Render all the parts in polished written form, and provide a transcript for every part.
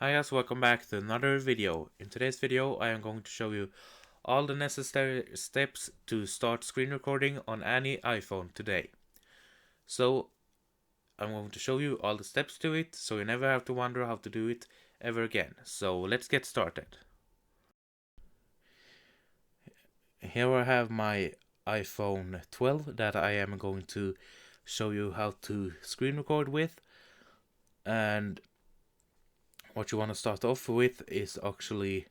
Hi guys, welcome back to another video. In today's video I am going to show you all the necessary steps to start screen recording on any iPhone today. So I'm going to show you all the steps to it so you never have to wonder how to do it ever again. So let's get started. Here I have my iPhone 12 that I am going to show you how to screen record with, and what you want to start off with is actually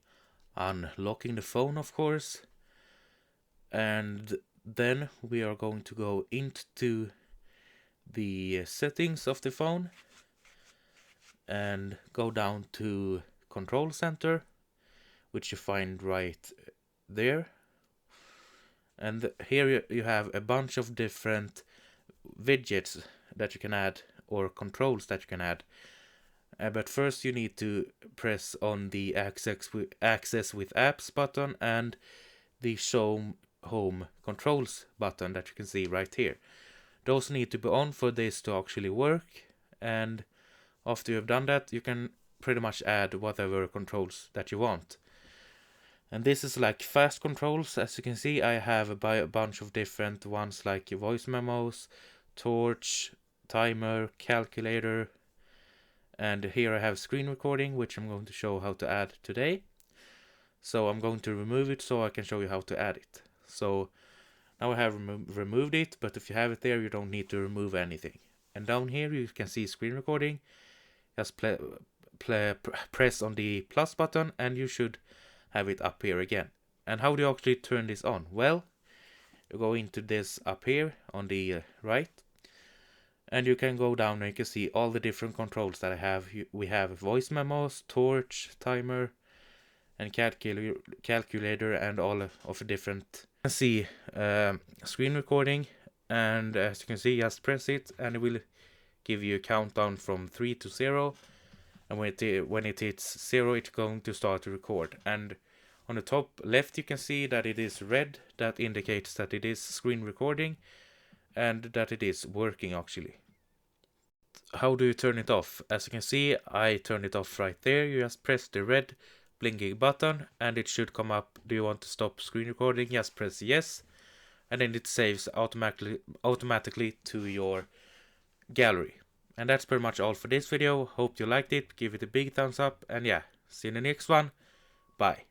unlocking the phone, of course, and then we are going to go into the settings of the phone and go down to control center, which you find right there. And here you have a bunch of different widgets that you can add, or controls that you can add. But first you need to press on the access with apps button and the show home controls button that you can see right here. Those need to be on for this to actually work, and after you've done that you can pretty much add whatever controls that you want. And this is like fast controls. As you can see, I have a bunch of different ones like voice memos, torch, timer, calculator, and here I have screen recording, which I'm going to show how to add today. So I'm going to remove it so I can show you how to add it. So now I have removed it, but if you have it there, you don't need to remove anything. And down here you can see screen recording. Just press on the plus button and you should have it up here again. And how do you actually turn this on? Well, you go into this up here on the right, and you can go down and you can see all the different controls that I have. We have voice memos, torch, timer, and calculator, and all of the different. You can see screen recording, and as you can see, just press it and it will give you a countdown from 3 to 0, and when it hits 0 it's going to start to record. And on the top left you can see that it is red. That indicates that it is screen recording and that it is working actually. How do you turn it off? As you can see, I turned it off right there. You just press the red blinking button and it should come up, do you want to stop screen recording? Just press yes, and then it saves automatically to your gallery. And that's pretty much all for this video. Hope you liked it. Give it a big thumbs up, and yeah, see you in the next one. Bye.